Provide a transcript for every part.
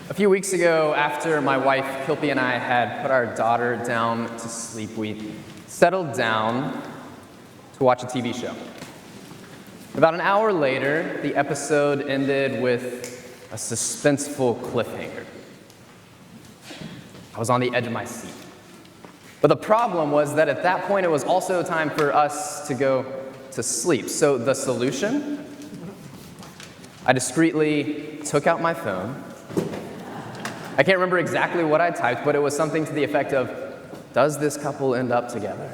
A few weeks ago, after my wife, Kilpie, and I had put our daughter down to sleep, we settled down to watch a TV show. About an hour later, the episode ended with a suspenseful cliffhanger. I was on the edge of my seat. But the problem was that at that point, it was also time for us to go to sleep. So the solution? I discreetly took out my phone. I can't remember exactly what I typed, but it was something to the effect of, "Does this couple end up together?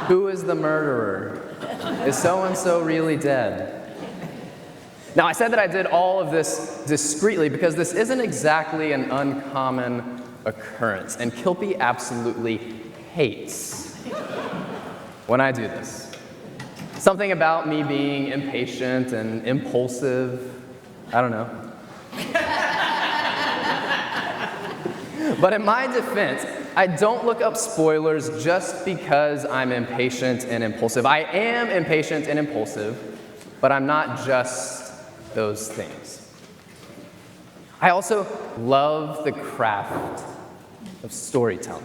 Who is the murderer? Is so-and-so really dead?" Now, I said that I did all of this discreetly because this isn't exactly an uncommon occurrence, and Kilpie absolutely hates when I do this. Something about me being impatient and impulsive, I don't know. But in my defense, I don't look up spoilers just because I'm impatient and impulsive. I am impatient and impulsive, but I'm not just those things. I also love the craft of storytelling.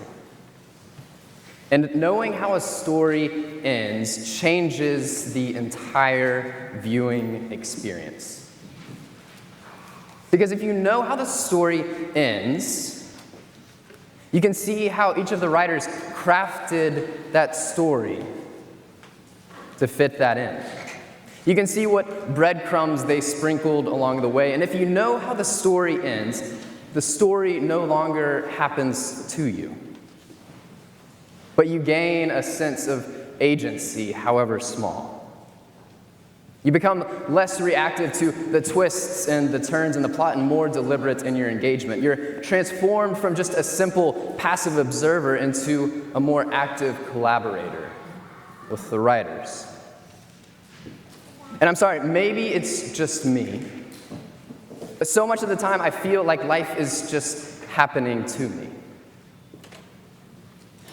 And knowing how a story ends changes the entire viewing experience. Because if you know how the story ends, you can see how each of the writers crafted that story to fit that in. You can see what breadcrumbs they sprinkled along the way. And if you know how the story ends, the story no longer happens to you. But you gain a sense of agency, however small. You become less reactive to the twists and the turns in the plot and more deliberate in your engagement. You're transformed from just a simple passive observer into a more active collaborator with the writers. And I'm sorry, maybe it's just me, but so much of the time I feel like life is just happening to me.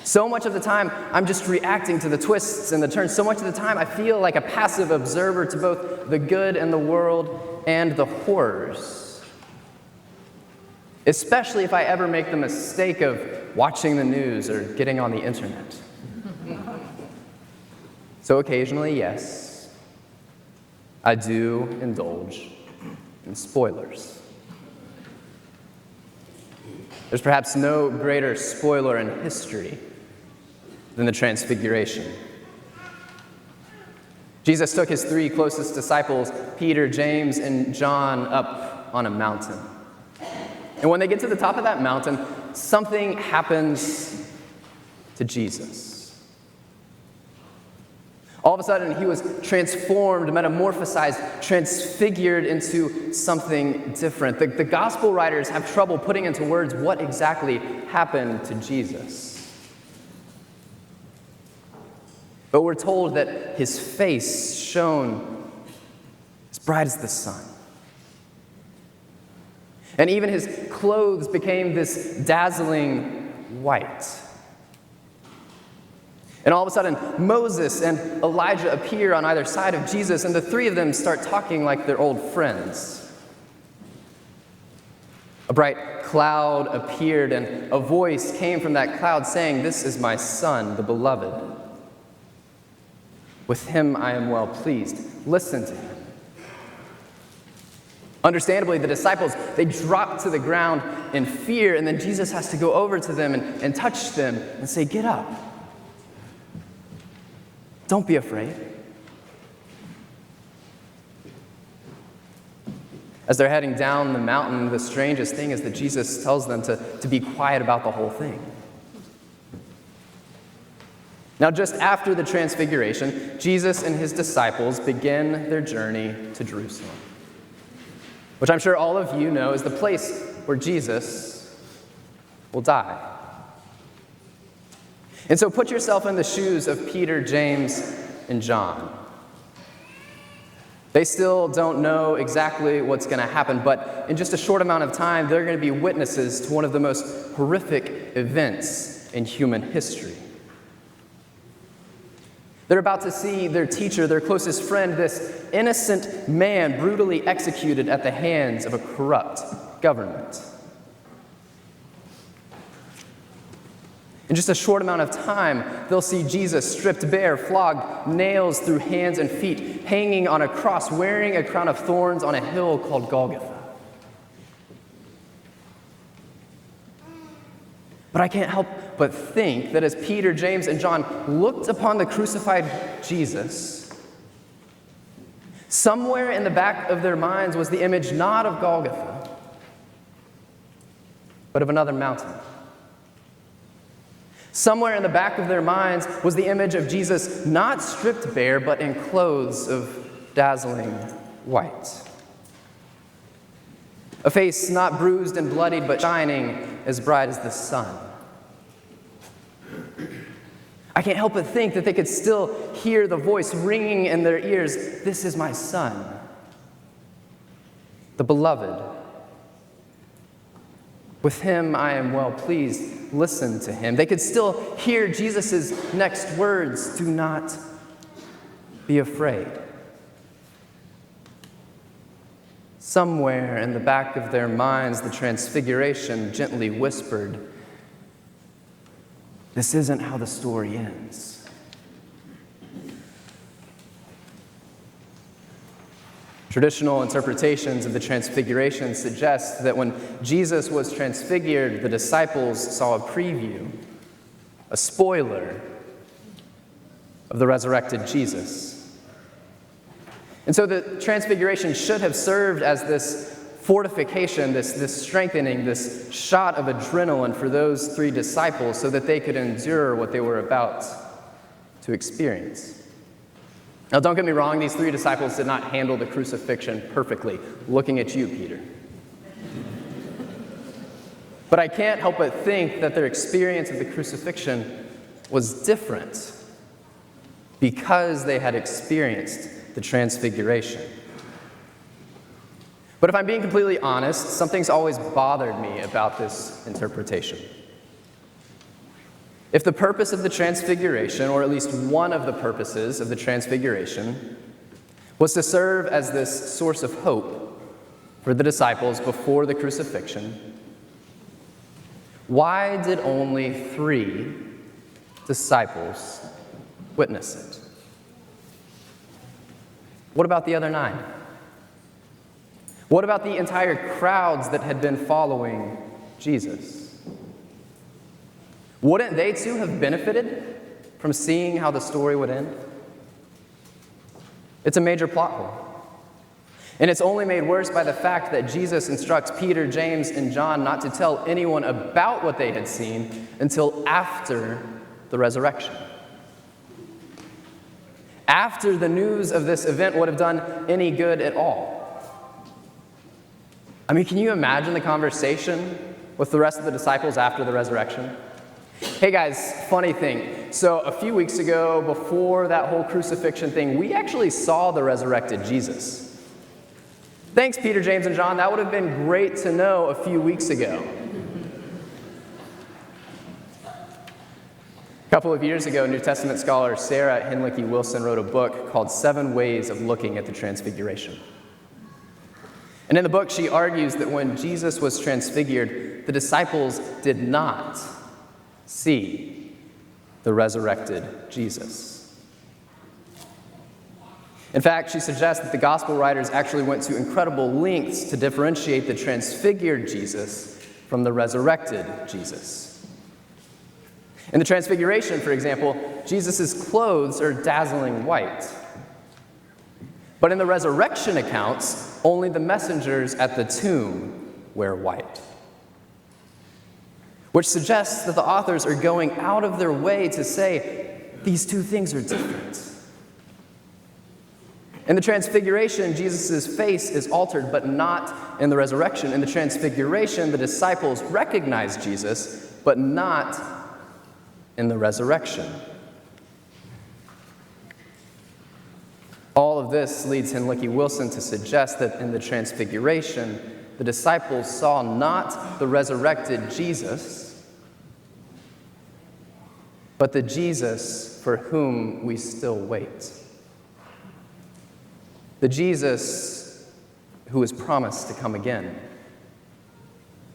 So much of the time, I'm just reacting to the twists and the turns. So much of the time, I feel like a passive observer to both the good in the world and the horrors. Especially if I ever make the mistake of watching the news or getting on the internet. So occasionally, yes, I do indulge in spoilers. There's perhaps no greater spoiler in history than the Transfiguration. Jesus took his three closest disciples, Peter, James, and John, up on a mountain. And when they get to the top of that mountain, something happens to Jesus. All of a sudden, he was transformed, metamorphosized, transfigured into something different. The gospel writers have trouble putting into words what exactly happened to Jesus. But we're told that his face shone as bright as the sun. And even his clothes became this dazzling white. And all of a sudden, Moses and Elijah appear on either side of Jesus, and the three of them start talking like they're old friends. A bright cloud appeared, and a voice came from that cloud saying, "This is my son, the beloved. With him I am well pleased. Listen to him." Understandably, the disciples, they drop to the ground in fear, and then Jesus has to go over to them and touch them and say, "Get up. Don't be afraid." As they're heading down the mountain, the strangest thing is that Jesus tells them to be quiet about the whole thing. Now, just after the Transfiguration, Jesus and his disciples begin their journey to Jerusalem, which I'm sure all of you know is the place where Jesus will die. And so put yourself in the shoes of Peter, James, and John. They still don't know exactly what's going to happen, but in just a short amount of time, they're going to be witnesses to one of the most horrific events in human history. They're about to see their teacher, their closest friend, this innocent man brutally executed at the hands of a corrupt government. In just a short amount of time, they'll see Jesus stripped bare, flogged, nails through hands and feet, hanging on a cross, wearing a crown of thorns on a hill called Golgotha. But I can't help but think that as Peter, James, and John looked upon the crucified Jesus, somewhere in the back of their minds was the image not of Golgotha, but of another mountain. Somewhere in the back of their minds was the image of Jesus not stripped bare, but in clothes of dazzling white. A face not bruised and bloodied, but shining as bright as the sun. I can't help but think that they could still hear the voice ringing in their ears, "This is my son, the beloved. With him I am well pleased. Listen to him." They could still hear Jesus' next words, "Do not be afraid." Somewhere in the back of their minds, the Transfiguration gently whispered, "This isn't how the story ends." Traditional interpretations of the Transfiguration suggest that when Jesus was transfigured, the disciples saw a preview, a spoiler of the resurrected Jesus. And so the Transfiguration should have served as this fortification, this strengthening, this shot of adrenaline for those three disciples so that they could endure what they were about to experience. Now, don't get me wrong, these three disciples did not handle the crucifixion perfectly. Looking at you, Peter. But I can't help but think that their experience of the crucifixion was different because they had experienced the Transfiguration. But if I'm being completely honest, something's always bothered me about this interpretation. If the purpose of the Transfiguration, or at least one of the purposes of the Transfiguration, was to serve as this source of hope for the disciples before the crucifixion, why did only 3 disciples witness it? What about the other 9? What about the entire crowds that had been following Jesus? Wouldn't they too have benefited from seeing how the story would end? It's a major plot hole. And it's only made worse by the fact that Jesus instructs Peter, James, and John not to tell anyone about what they had seen until after the resurrection. After the news of this event would have done any good at all. I mean, can you imagine the conversation with the rest of the disciples after the resurrection? Hey guys, funny thing. So a few weeks ago, before that whole crucifixion thing, we actually saw the resurrected Jesus. Thanks, Peter, James, and John. That would have been great to know a few weeks ago. A couple of years ago, New Testament scholar Sarah Henlicky Wilson wrote a book called 7 Ways of Looking at the Transfiguration. And in the book, she argues that when Jesus was transfigured, the disciples did not see the resurrected Jesus. In fact, she suggests that the gospel writers actually went to incredible lengths to differentiate the transfigured Jesus from the resurrected Jesus. In the Transfiguration, for example, Jesus' clothes are dazzling white. But in the resurrection accounts, only the messengers at the tomb wear white. Which suggests that the authors are going out of their way to say these two things are different. In the Transfiguration, Jesus' face is altered, but not in the resurrection. In the Transfiguration, the disciples recognize Jesus, but not in the resurrection. All of this leads Henlicky Wilson to suggest that in the Transfiguration, the disciples saw not the resurrected Jesus, but the Jesus for whom we still wait. The Jesus who is promised to come again.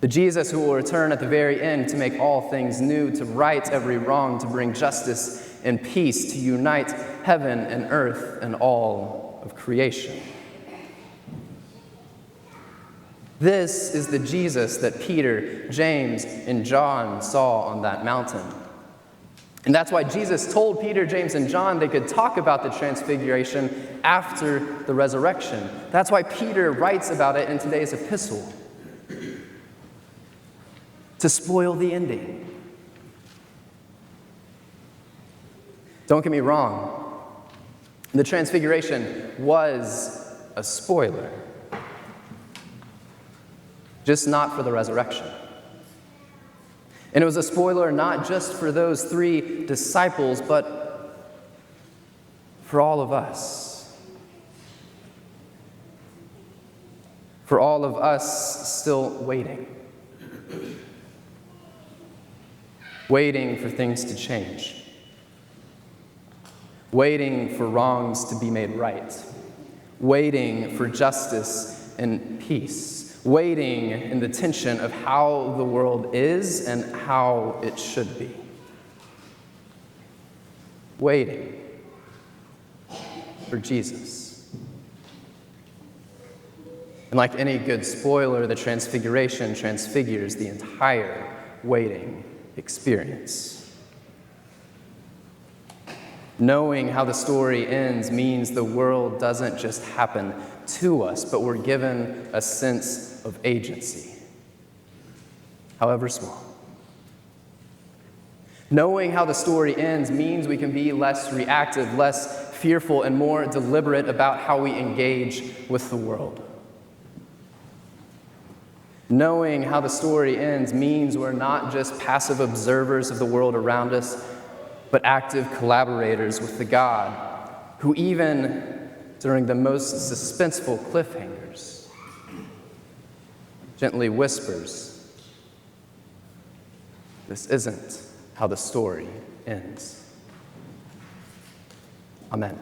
The Jesus who will return at the very end to make all things new, to right every wrong, to bring justice and peace, to unite heaven and earth and all of creation. This is the Jesus that Peter, James, and John saw on that mountain. And that's why Jesus told Peter, James, and John they could talk about the transfiguration after the resurrection. That's why Peter writes about it in today's epistle. To spoil the ending. Don't get me wrong. The transfiguration was a spoiler. Just not for the resurrection. And it was a spoiler not just for those 3 disciples, but for all of us. For all of us still waiting. Waiting for things to change. Waiting for wrongs to be made right. Waiting for justice and peace. Waiting in the tension of how the world is and how it should be. Waiting for Jesus. And like any good spoiler, the transfiguration transfigures the entire waiting experience. Knowing how the story ends means the world doesn't just happen to us, but we're given a sense of agency, however small. Knowing how the story ends means we can be less reactive, less fearful, and more deliberate about how we engage with the world. Knowing how the story ends means we're not just passive observers of the world around us, but active collaborators with the God who even during the most suspenseful cliffhangers gently whispers, "This isn't how the story ends." Amen.